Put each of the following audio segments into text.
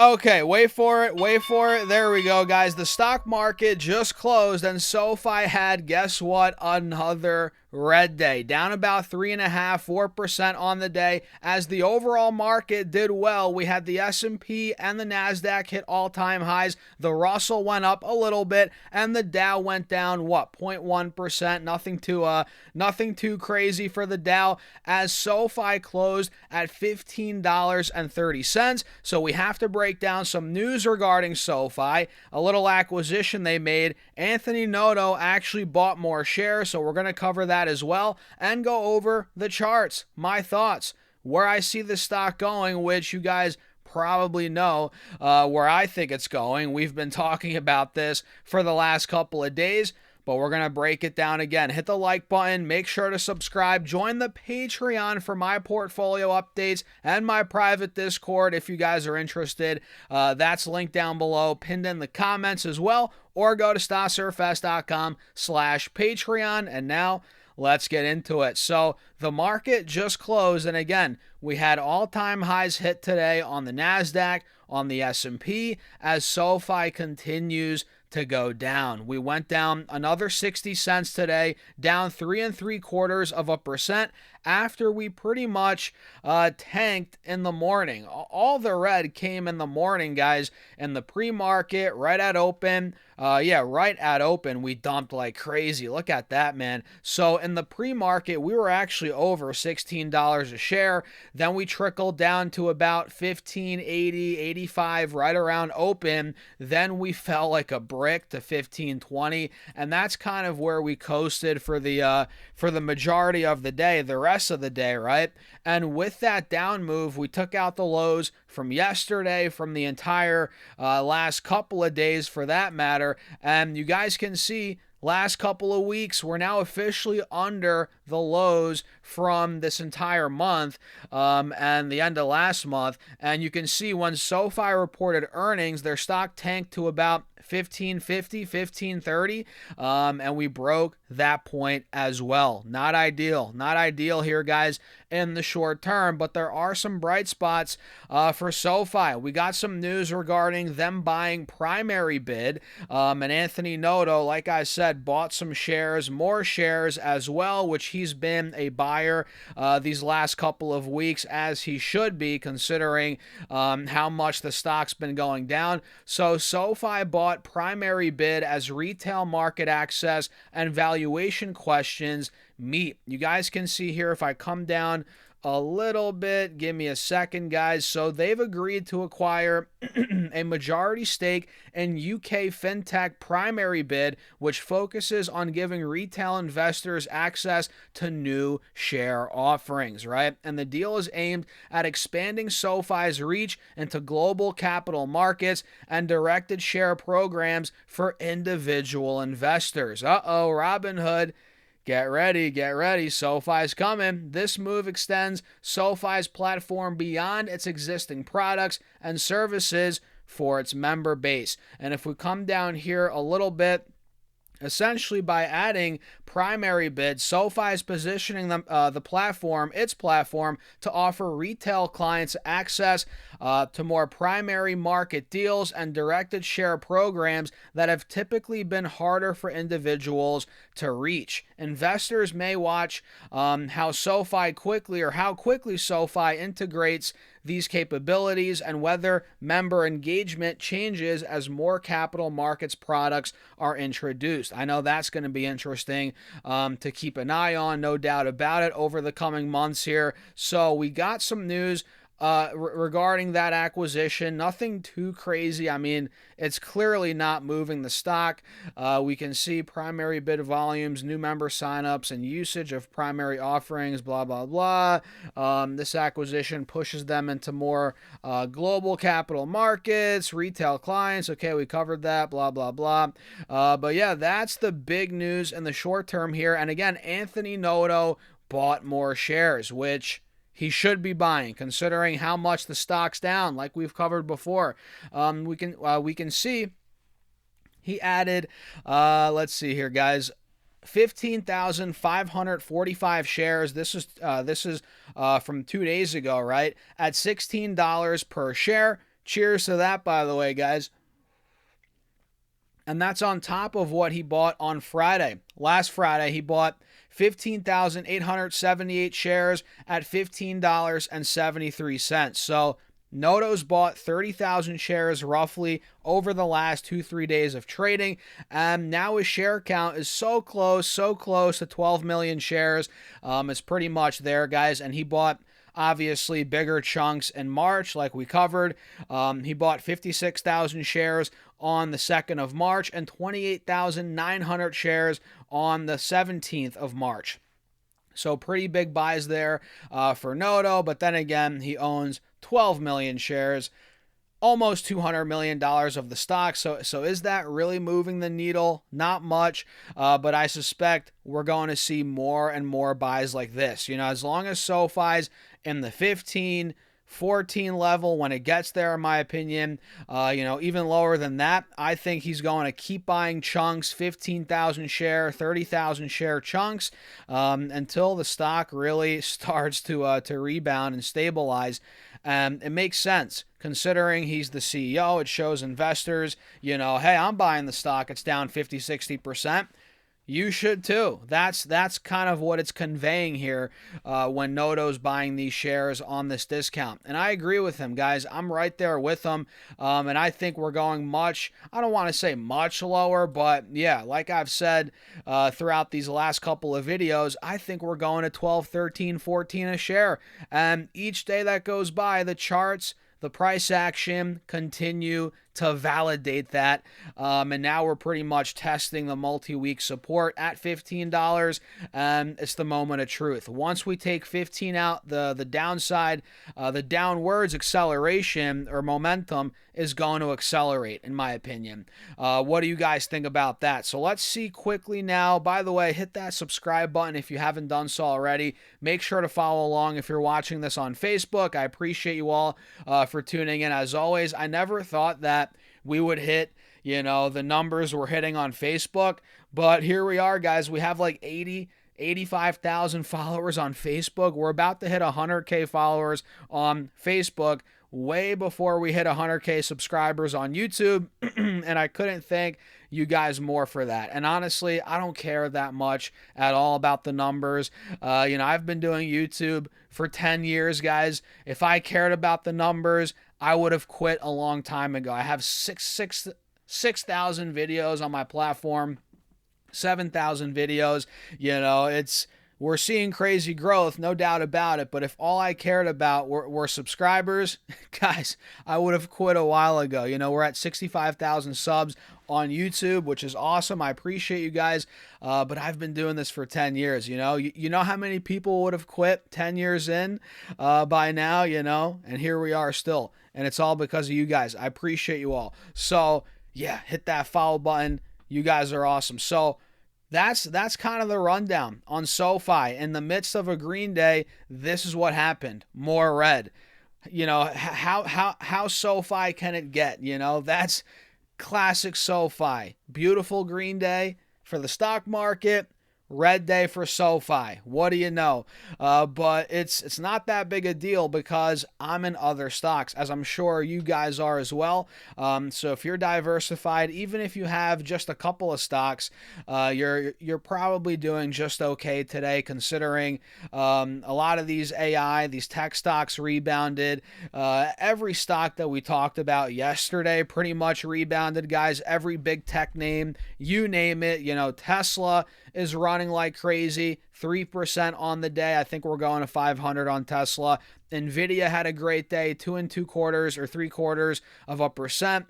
Okay, wait for it, wait for it. There we go, guys. The stock market just closed, and SoFi had, guess what, another red day. Down about 3.5%, 4% on the day. As the overall market did well, we had the S&P and the NASDAQ hit all-time highs. The Russell went up a little bit, and the Dow went down, what, 0.1%. Nothing too crazy for the Dow, as SoFi closed at $15.30. So we have to break down some news regarding SoFi, a little acquisition they made. Anthony Noto actually bought more shares, so we're going to cover that as well, and go over the charts, my thoughts, where I see the stock going, which you guys probably know where I think it's going. We've been talking about this for the last couple of days, but we're going to break it down again. Hit the like button, make sure to subscribe, join the Patreon for my portfolio updates and my private Discord if you guys are interested. That's linked down below, pinned in the comments as well, or go to stocksurfest.com/Patreon. And now let's get into it. So the market just closed, and again, we had all-time highs hit today on the NASDAQ, on the S&P, as SoFi continues to go down. We went down another 60 cents today, down 3.75% after we pretty much tanked in the morning. All the red came in the morning, guys. In the pre-market, right at open, we dumped like crazy. Look at that, man. So in the pre-market, we were actually over $16 a share. Then we trickled down to about $15.80, $85, right around open. Then we fell like a brick to $15.20, and that's kind of where we coasted for the majority of the day, the rest of the day, right? And with that down move, we took out the lows from yesterday, from the entire last couple of days for that matter, and you guys can see last couple of weeks, we're now officially under the lows from this entire month and the end of last month. And you can see when SoFi reported earnings, their stock tanked to about $15.50, $15.30, and we broke that point as well. Not ideal here, guys, in the short term, but there are some bright spots for SoFi. We got some news regarding them buying PrimaryBid, and Anthony Noto, like I said, bought some shares, more shares as well, which he's been a buyer these last couple of weeks, as he should be, considering how much the stock's been going down. So SoFi bought PrimaryBid as retail market access and valuation questions meet. You guys can see here, if I come down a little bit, give me a second, guys. So they've agreed to acquire a majority stake in UK fintech PrimaryBid, which focuses on giving retail investors access to new share offerings, right? And the deal is aimed at expanding SoFi's reach into global capital markets and directed share programs for individual investors. Robinhood. Get ready, SoFi's coming. This move extends SoFi's platform beyond its existing products and services for its member base. And if we come down here a little bit, essentially by adding PrimaryBid, SoFi is positioning its platform, to offer retail clients access to more primary market deals and directed share programs that have typically been harder for individuals to reach. Investors may watch how quickly SoFi integrates these capabilities and whether member engagement changes as more capital markets products are introduced. I know that's going to be interesting to keep an eye on, no doubt about it, over the coming months here. So we got some news regarding that acquisition. Nothing too crazy. I mean, it's clearly not moving the stock. We can see PrimaryBid volumes, new member signups, and usage of primary offerings, blah, blah, blah. This acquisition pushes them into more global capital markets, retail clients. Okay, we covered that, blah, blah, blah. But yeah, that's the big news in the short term here. And again, Anthony Noto bought more shares, which he should be buying, considering how much the stock's down, like we've covered before. We can see he added, let's see here, guys, 15,545 shares. This is from 2 days ago, right? At $16 per share. cheers to that, by the way, guys. And that's on top of what he bought on Friday. Last Friday, he bought 15,878 shares at $15.73. So Noto's bought 30,000 shares roughly over the last 2-3 days of trading. And now his share count is so close to 12 million shares. It's pretty much there, guys. And he bought obviously bigger chunks in March, like we covered. He bought 56,000 shares on the 2nd of March and 28,900 shares on the 17th of March. So pretty big buys there for Noto, but then again, he owns 12 million shares, almost $200 million of the stock. So is that really moving the needle? Not much, but I suspect we're going to see more and more buys like this. As long as SoFi's in the 15, 14 level, when it gets there, in my opinion, even lower than that, I think he's going to keep buying chunks, 15,000 share, 30,000 share chunks, until the stock really starts to rebound and stabilize. It makes sense considering he's the CEO. It shows investors, hey, I'm buying the stock. It's down 50, 60%. You should too. That's kind of what it's conveying here when Noto's buying these shares on this discount. And I agree with him, guys. I'm right there with him. And I think we're going I don't want to say much lower, but yeah, like I've said throughout these last couple of videos, I think we're going to 12, 13, 14 a share. And each day that goes by, the charts, the price action continue to validate that. And now we're pretty much testing the multi-week support at $15. And it's the moment of truth. Once we take 15 out, the downside, the downwards acceleration or momentum is going to accelerate, in my opinion. What do you guys think about that? So let's see quickly now. By the way, hit that subscribe button if you haven't done so already. Make sure to follow along if you're watching this on Facebook. I appreciate you all for tuning in. As always, I never thought that we would hit, the numbers we're hitting on Facebook. But here we are, guys. We have like 85,000 followers on Facebook. We're about to hit 100K followers on Facebook way before we hit 100K subscribers on YouTube. And I couldn't thank you guys more for that. And honestly, I don't care that much at all about the numbers. I've been doing YouTube for 10 years, guys. If I cared about the numbers, I would have quit a long time ago. I have 6,000 videos on my platform, 7,000 videos. We're seeing crazy growth, no doubt about it. But if all I cared about were subscribers, guys, I would have quit a while ago. We're at 65,000 subs on YouTube, which is awesome. I appreciate you guys. But I've been doing this for 10 years. You know how many people would have quit 10 years in by now, and here we are still. And it's all because of you guys. I appreciate you all. So yeah, hit that follow button. You guys are awesome. So that's kind of the rundown on SoFi. In the midst of a green day, this is what happened. More red. How SoFi can it get? That's classic SoFi. Beautiful green day for the stock market. Red day for SoFi. What do you know? But it's not that big a deal because I'm in other stocks, as I'm sure you guys are as well. So if you're diversified, even if you have just a couple of stocks, you're probably doing just okay today, considering a lot of these these tech stocks rebounded. Every stock that we talked about yesterday pretty much rebounded, guys. Every big tech name, you name it. Tesla is running like crazy, 3% on the day. I think we're going to 500 on Tesla. Nvidia had a great day, 2 2/4 or 0.75%.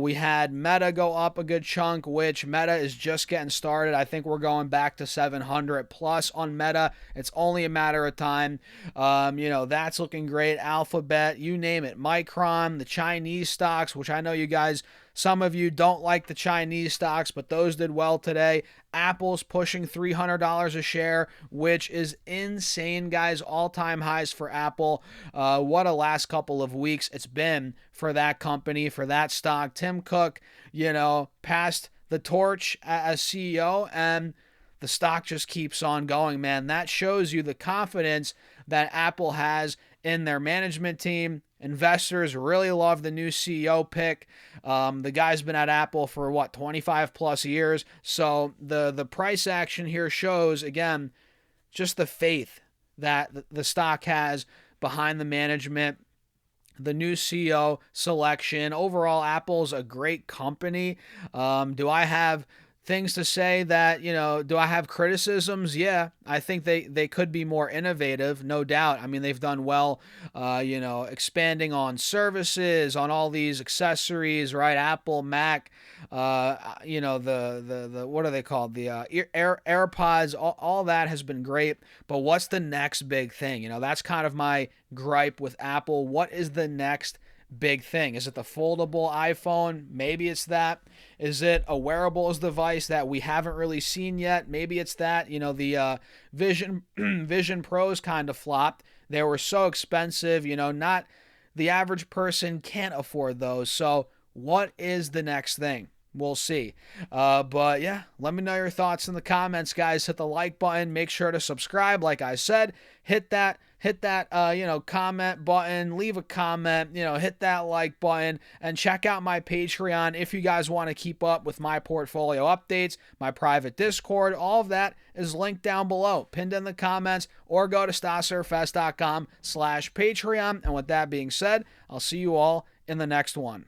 We had Meta go up a good chunk, which Meta is just getting started. I think we're going back to 700 plus on Meta. It's only a matter of time. That's looking great. Alphabet, you name it. Micron, the Chinese stocks, which I know you guys, some of you don't like the Chinese stocks, but those did well today. Apple's pushing $300 a share, which is insane, guys. All-time highs for Apple. What a last couple of weeks it's been for that company, for that stock. Tim Cook, passed the torch as CEO, and the stock just keeps on going, man. That shows you the confidence that Apple has in their management team Investors really love the new CEO pick. The guy's been at Apple for what, 25 plus years. So the price action here shows, again, just the faith that the stock has behind the management, the new CEO selection. Overall, Apple's a great company. Do I have things to say that, do I have criticisms? Yeah, I think they could be more innovative, no doubt. I mean, they've done well, expanding on services, on all these accessories, right? Apple, Mac, the what are they called? The AirPods, all that has been great. But what's the next big thing? That's kind of my gripe with Apple. What is the next big thing? Is it the foldable iPhone? Maybe it's that. Is it a wearables device that we haven't really seen yet? Maybe it's that. The Vision Vision Pros kind of flopped. They were so expensive, not the average person can't afford those. So what is the next thing? We'll see. But yeah, let me know your thoughts in the comments, guys. Hit the like button. Make sure to subscribe. Like I said, hit that comment button, leave a comment, hit that like button, and check out my Patreon if you guys want to keep up with my portfolio updates, my private Discord. All of that is linked down below, pinned in the comments, or go to stasserfest.com/Patreon. And with that being said, I'll see you all in the next one.